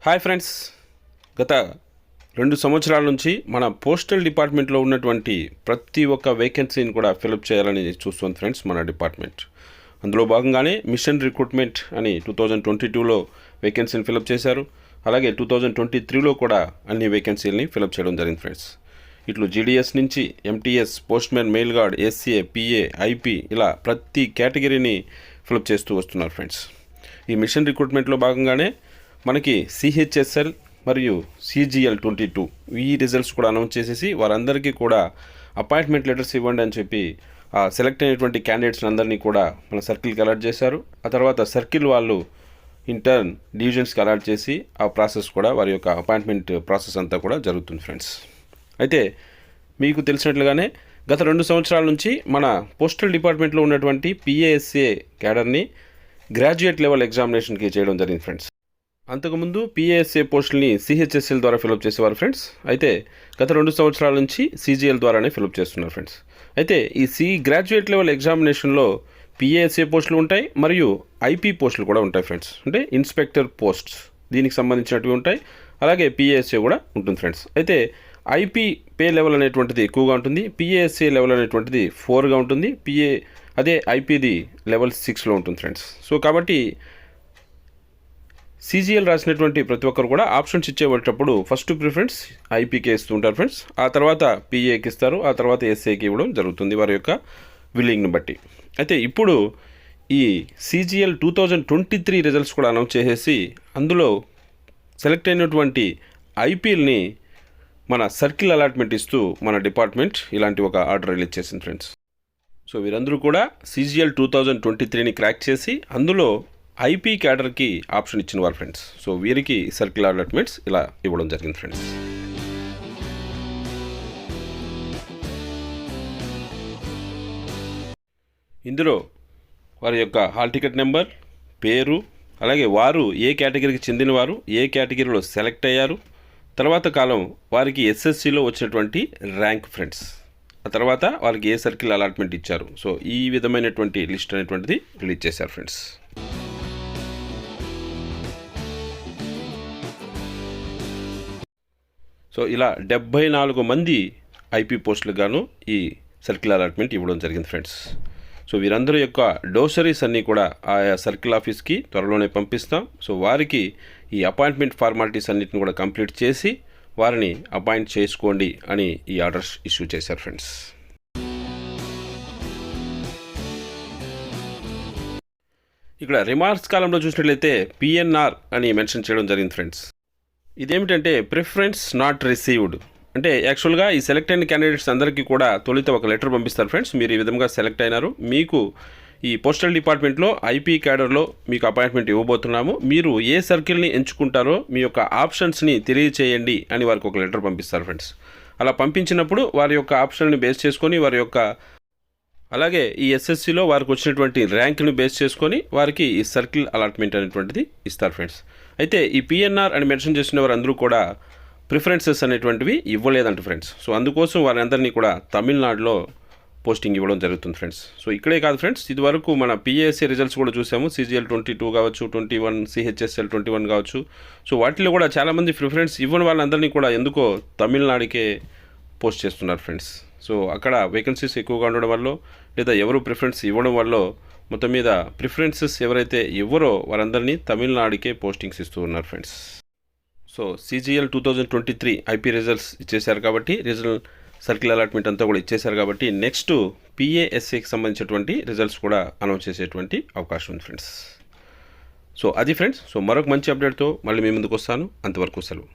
Hi friends, గత 2 సంవత్సరాల నుంచి మన పోస్టల్ డిపార్ట్మెంట్లో ఉన్నటువంటి ప్రతి ఒక్క వేకెన్సీని కూడా ఫిలప్ చేయాలని చూస్తుంది ఫ్రెండ్స్ మన డిపార్ట్మెంట్. అందులో భాగంగానే మిషన్ రిక్రూట్మెంట్ అని 2022లో వేకెన్సీని ఫిలప్ చేశారు. అలాగే 2023లో కూడా అన్ని వేకెన్సీలని ఫిలప్ చేయడం జరిగింది ఫ్రెండ్స్. ఇట్లు జీడీఎస్ నుంచి MTS, postmen, mail gourd, SCA, PA, IP ఇలా ప్రతి కేటగిరీని ఫిలప్ చేస్తూ వస్తున్నారు ఫ్రెండ్స్. ఈ మిషన్ రిక్రూట్మెంట్లో భాగంగానే మనకి సిహెచ్ఎస్ఎల్ మరియు సిజిఎల్ 22 ఈ రిజల్ట్స్ కూడా అనౌన్స్ చేసేసి వారందరికీ కూడా అపాయింట్మెంట్ లెటర్స్ ఇవ్వండి అని చెప్పి సెలెక్ట్ అయినటువంటి క్యాండిడేట్స్ అందరినీ కూడా మన సర్కిల్కి అలాట్ చేశారు. ఆ తర్వాత సర్కిల్ వాళ్ళు ఇంటర్న్ డివిజన్స్కి అలాట్ చేసి ఆ ప్రాసెస్ కూడా వారి యొక్క అపాయింట్మెంట్ ప్రాసెస్ అంతా కూడా జరుగుతుంది ఫ్రెండ్స్. అయితే మీకు తెలిసినట్లుగానే గత 2 సంవత్సరాల నుంచి మన పోస్టల్ డిపార్ట్మెంట్లో ఉన్నటువంటి పిఏఎస్ఏ క్యాడర్ని గ్రాడ్యుయేట్ లెవెల్ ఎగ్జామినేషన్కి చేయడం జరిగింది ఫ్రెండ్స్. అంతకుముందు పిఏఎస్ఏ పోస్టుల్ని సిహెచ్ఎస్ఎల్ ద్వారా ఫిలప్ చేసేవారు ఫ్రెండ్స్. అయితే గత 2 సంవత్సరాల నుంచి సిజిఎల్ ద్వారానే ఫిలప్ చేస్తున్నారు ఫ్రెండ్స్. అయితే ఈ గ్రాడ్యుయేట్ లెవెల్ ఎగ్జామినేషన్లో పిఏఎస్ఏ పోస్టులు ఉంటాయి మరియు ఐపీ పోస్టులు కూడా ఉంటాయి ఫ్రెండ్స్. అంటే ఇన్స్పెక్టర్ పోస్ట్స్ దీనికి సంబంధించినవి ఉంటాయి. అలాగే పిఏఎస్ఏ కూడా ఉంటుంది ఫ్రెండ్స్. అయితే ఐపీ పే లెవెల్ అనేటువంటిది ఎక్కువగా ఉంటుంది, పిఏఎస్ఏ లెవెల్ అనేటువంటిది 4గా ఉంటుంది, అదే ఐపీది లెవెల్ 6లో ఉంటుంది ఫ్రెండ్స్. సో కాబట్టి సిజిఎల్ రాసినటువంటి ప్రతి ఒక్కరు కూడా ఆప్షన్స్ ఇచ్చేటప్పుడు ఫస్ట్ ప్రిఫరెన్స్ ఐపీకే ఇస్తూ ఉంటారు ఫ్రెండ్స్. ఆ తర్వాత పిఏకి ఇస్తారు, ఆ తర్వాత ఎస్ఏకి ఇవ్వడం జరుగుతుంది వారి యొక్క విల్లింగ్ని బట్టి. అయితే ఇప్పుడు ఈ సిజిఎల్ 2023 రిజల్ట్స్ కూడా అనౌన్స్ చేసేసి అందులో సెలెక్ట్ అయినటువంటి ఐపీఎల్ని మన సర్కిల్ అలాట్మెంట్ ఇస్తూ మన డిపార్ట్మెంట్ ఇలాంటి ఒక ఆర్డర్ రిలీజ్ చేసింది ఫ్రెండ్స్. సో వీరందరూ కూడా సిజిఎల్ 2023ని క్రాక్ చేసి అందులో ఐపీ క్యాడర్కి ఆప్షన్ ఇచ్చిన వారు ఫ్రెండ్స్. సో వీరికి సర్కిల్ అలాట్మెంట్స్ ఇలా ఇవ్వడం జరిగింది ఫ్రెండ్స్. ఇందులో వారి యొక్క హాల్ టికెట్ నెంబర్, పేరు, అలాగే వారు ఏ కేటగిరీకి చెందినవారు, ఏ కేటగిరీలో సెలెక్ట్ అయ్యారు, తర్వాత కాలం వారికి ఎస్ఎస్సిలో వచ్చినటువంటి ర్యాంక్ ఫ్రెండ్స్, ఆ తర్వాత వారికి ఏ సర్కిల్ అలాట్మెంట్ ఇచ్చారు. సో ఈ విధమైనటువంటి లిస్ట్ అనేటువంటిది రిలీజ్ చేశారు ఫ్రెండ్స్. సో ఇలా 74 మంది ఐపీ పోస్టులకు గాను ఈ సర్కిల్ అలాట్మెంట్ ఇవ్వడం జరిగింది ఫ్రెండ్స్. సో వీరందరి యొక్క డోసరీస్ అన్నీ కూడా ఆయా సర్కిల్ ఆఫీస్కి త్వరలోనే పంపిస్తాం. సో వారికి ఈ అపాయింట్మెంట్ ఫార్మాలిటీస్ అన్నిటిని కూడా కంప్లీట్ చేసి వారిని అపాయింట్ చేసుకోండి అని ఈ ఆర్డర్స్ ఇష్యూ చేశారు ఫ్రెండ్స్. ఇక్కడ రిమార్క్స్ కాలంలో చూసినట్లయితే పిఎన్ఆర్ అని మెన్షన్ చేయడం జరిగింది ఫ్రెండ్స్. ఇదేమిటంటే ప్రిఫరెన్స్ నాట్ రిసీవ్డ్. అంటే యాక్చువల్గా ఈ సెలెక్ట్ అయిన క్యాండిడేట్స్ అందరికీ కూడా తొలిత ఒక లెటర్ పంపిస్తారు ఫ్రెండ్స్. మీరు ఈ విధంగా సెలెక్ట్ అయినారు, మీకు ఈ పోస్టల్ డిపార్ట్మెంట్లో ఐపీ క్యాడర్లో మీకు అపాయింట్మెంట్ ఇవ్వబోతున్నాము, మీరు ఏ సర్కిల్ని ఎంచుకుంటారో మీ యొక్క ఆప్షన్స్ని తెలియచేయండి అని వారికి ఒక లెటర్ పంపిస్తారు ఫ్రెండ్స్. అలా పంపించినప్పుడు వారి యొక్క ఆప్షన్ని బేస్ చేసుకొని వారి యొక్క అలాగే ఈ ఎస్ఎస్సిలో వారికి వచ్చినటువంటి ర్యాంక్ని బేస్ చేసుకొని వారికి ఈ సర్కిల్ అలాట్మెంట్ అనేటువంటిది ఇస్తారు ఫ్రెండ్స్. అయితే ఈ పిఎన్ఆర్ అని మెన్షన్ చేసిన వారు అందరూ కూడా ప్రిఫరెన్సెస్ అనేటువంటివి ఇవ్వలేదంట ఫ్రెండ్స్. సో అందుకోసం వారందరినీ కూడా తమిళనాడులో పోస్టింగ్ ఇవ్వడం జరుగుతుంది ఫ్రెండ్స్. సో ఇక్కడే కాదు ఫ్రెండ్స్, ఇదివరకు మన పిఏఎస్ఏ రిజల్ట్స్ కూడా చూసాము. సిజిఎల్ 22 కావచ్చు, 21, సిహెచ్ఎస్ఎల్ 21 కావచ్చు. సో వాటిలో కూడా చాలామంది ప్రిఫరెన్స్ ఇవ్వని వాళ్ళందరినీ కూడా ఎందుకో తమిళనాడుకే పోస్ట్ చేస్తున్నారు ఫ్రెండ్స్. సో అక్కడ వేకెన్సీస్ ఎక్కువగా ఉండడం వల్ల లేదా ఎవరు ప్రిఫరెన్స్ ఇవ్వడం వల్ల మొత్తం మీద ప్రిఫరెన్సెస్ ఎవరైతే ఇవ్వరో వారందరినీ తమిళనాడుకే పోస్టింగ్స్ ఇస్తూ ఉన్నారు friends. So CGL 2023 IP results ఇచ్చేశారు కాబట్టి రీజనల్ సర్కిల్ అలాట్మెంట్ అంతా కూడా ఇచ్చేశారు కాబట్టి నెక్స్ట్ పిఏఎస్ఏకి సంబంధించినటువంటి రిజల్ట్స్ కూడా అనౌన్స్ చేసేటువంటి అవకాశం ఉంది ఫ్రెండ్స్. సో అది ఫ్రెండ్స్. సో మరొక మంచి అప్డేట్తో మళ్ళీ మీ ముందుకు వస్తాను. అంతవరకు సెలవు.